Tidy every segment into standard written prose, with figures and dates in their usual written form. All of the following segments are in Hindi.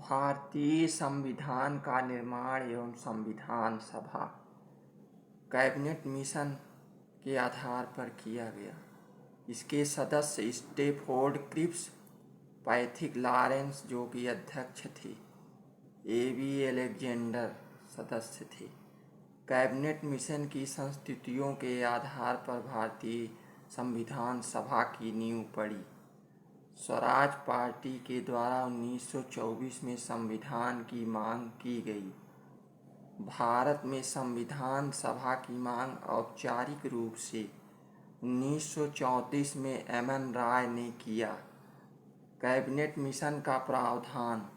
भारतीय संविधान का निर्माण एवं संविधान सभा कैबिनेट मिशन के आधार पर किया गया। इसके सदस्य स्टैफोर्ड क्रिप्स, पैथिक लॉरेंस जो कि अध्यक्ष थे, एबी अलेक्जेंडर सदस्य थे। कैबिनेट मिशन की संस्तुतियों के आधार पर भारतीय संविधान सभा की नींव पड़ी। स्वराज पार्टी के द्वारा 1924 में संविधान की मांग की गई। भारत में संविधान सभा की मांग औपचारिक रूप से 1934 में एम.एन. राय ने किया। कैबिनेट मिशन का प्रावधान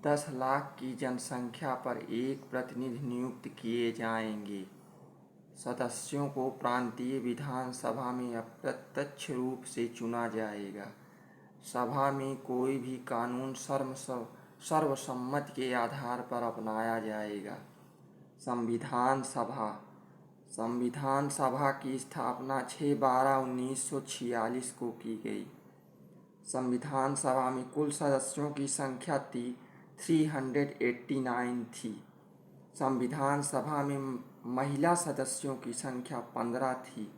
10 लाख की जनसंख्या पर एक प्रतिनिधि नियुक्त किए जाएंगे। सदस्यों को प्रांतीय विधानसभा में अप्रत्यक्ष रूप से चुना जाएगा। सभा में कोई भी कानून सर्वसम्मति के आधार पर अपनाया जाएगा। संविधान सभा की स्थापना 6/12/1946 को की गई। संविधान सभा में कुल सदस्यों की संख्या 389 थी। संविधान सभा में महिला सदस्यों की संख्या 15 थी।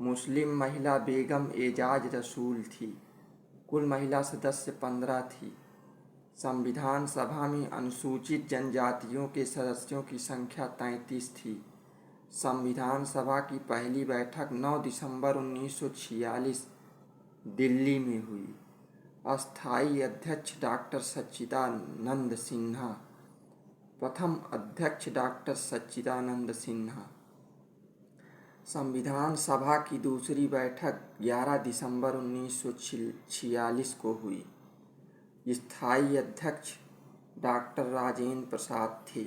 मुस्लिम महिला बेगम एजाज रसूल थी। कुल महिला सदस्य 15 थी। संविधान सभा में अनुसूचित जनजातियों के सदस्यों की संख्या 33 थी। संविधान सभा की पहली बैठक 9 दिसंबर 1946 दिल्ली में हुई। अस्थायी अध्यक्ष डॉक्टर सच्चिदानंद सिन्हा, प्रथम अध्यक्ष डॉक्टर सच्चिदानंद सिन्हा। संविधान सभा की दूसरी बैठक 11 दिसंबर 1946 को हुई। स्थायी अध्यक्ष डॉक्टर राजेंद्र प्रसाद थे।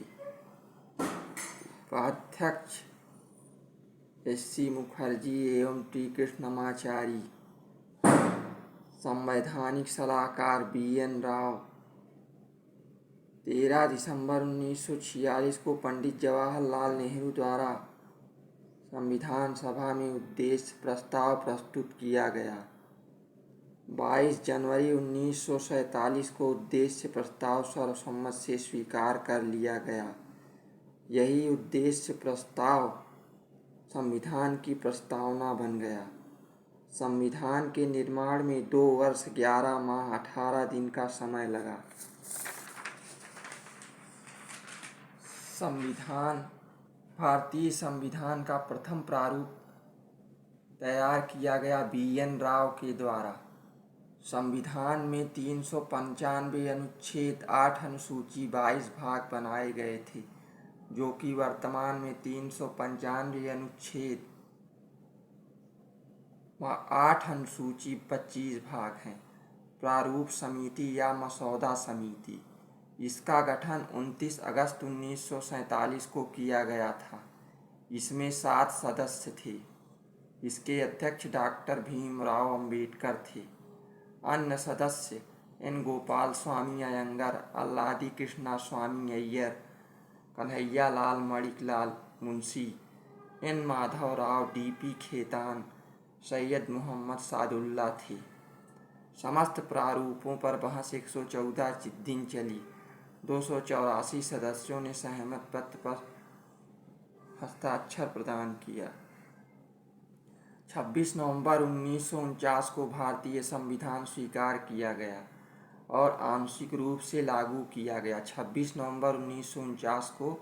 उपाध्यक्ष एस.सी. मुखर्जी एवं टी. कृष्णमाचारी। संवैधानिक सलाहकार बी.एन. राव। 13 दिसंबर 1946 को पंडित जवाहरलाल नेहरू द्वारा संविधान सभा में उद्देश्य प्रस्ताव प्रस्तुत किया गया। 22 जनवरी 1947 को उद्देश्य प्रस्ताव सर्वसम्मति से स्वीकार कर लिया गया। यही उद्देश्य प्रस्ताव संविधान की प्रस्तावना बन गया। संविधान के निर्माण में 2 वर्ष 11 माह 18 दिन का समय लगा। भारतीय संविधान का प्रथम प्रारूप तैयार किया गया बी.एन. राव के द्वारा। संविधान में 395 अनुच्छेद, 8 अनुसूची, 22 भाग बनाए गए थे, जो कि वर्तमान में 395 अनुच्छेद, 8 अनुसूची, 25 भाग हैं। प्रारूप समिति या मसौदा समिति, इसका गठन 29 अगस्त 1947 को किया गया था। इसमें 7 सदस्य थे। इसके अध्यक्ष डॉक्टर भीमराव अंबेडकर थे। अन्य सदस्य एन. गोपाल स्वामी अयंगर, अल्लादी कृष्णा स्वामी अय्यर, कन्हैया लाल मणिकलाल मुंशी, एन. माधव राव, डी.पी. खेतान, सैयद मोहम्मद सादुल्ला थे। समस्त प्रारूपों पर बहस 114 दिन चली। 284 सदस्यों ने सहमत पत्र पर हस्ताक्षर प्रदान किया। 26 नवंबर 1949 को भारतीय संविधान स्वीकार किया गया और आंशिक रूप से लागू किया गया। 26 नवंबर 1949 को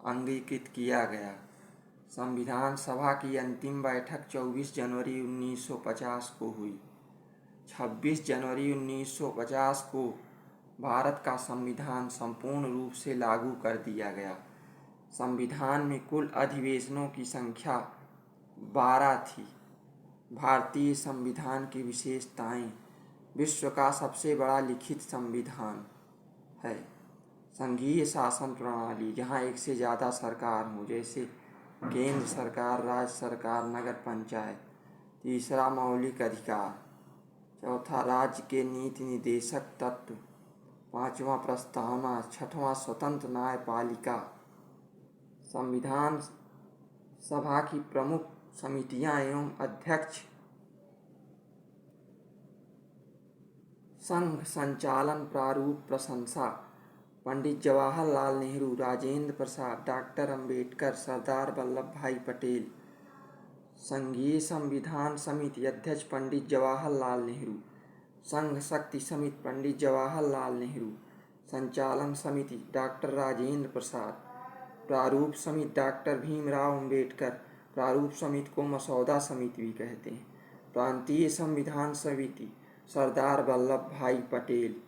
अंगीकृत किया गया। संविधान सभा की अंतिम बैठक 24 जनवरी 1950 को हुई। 26 जनवरी 1950 को भारत का संविधान संपूर्ण रूप से लागू कर दिया गया। संविधान में कुल अधिवेशनों की संख्या 12 थी। भारतीय संविधान की विशेषताएं: विश्व का सबसे बड़ा लिखित संविधान है। संघीय शासन प्रणाली, जहां एक से ज़्यादा सरकार हो, जैसे केंद्र सरकार, राज्य सरकार, नगर पंचायत। तीसरा, मौलिक अधिकार। चौथा, राज्य के नीति निदेशक तत्व। 5वां, प्रस्तावना। 6वां, स्वतंत्र न्यायपालिका। संविधान सभा की प्रमुख समितियां एवं अध्यक्ष संघ संचालन प्रारूप प्रशंसा पंडित जवाहरलाल नेहरू, राजेंद्र प्रसाद, डॉक्टर अंबेडकर, सरदार वल्लभ भाई पटेल। संघीय संविधान समिति अध्यक्ष पंडित जवाहरलाल नेहरू। संघ शक्ति समिति पंडित जवाहरलाल नेहरू। संचालन समिति डॉक्टर राजेंद्र प्रसाद। प्रारूप समिति डॉक्टर भीमराव अंबेडकर। प्रारूप समिति को मसौदा समिति भी कहते हैं। प्रांतीय संविधान समिति सरदार वल्लभ भाई पटेल।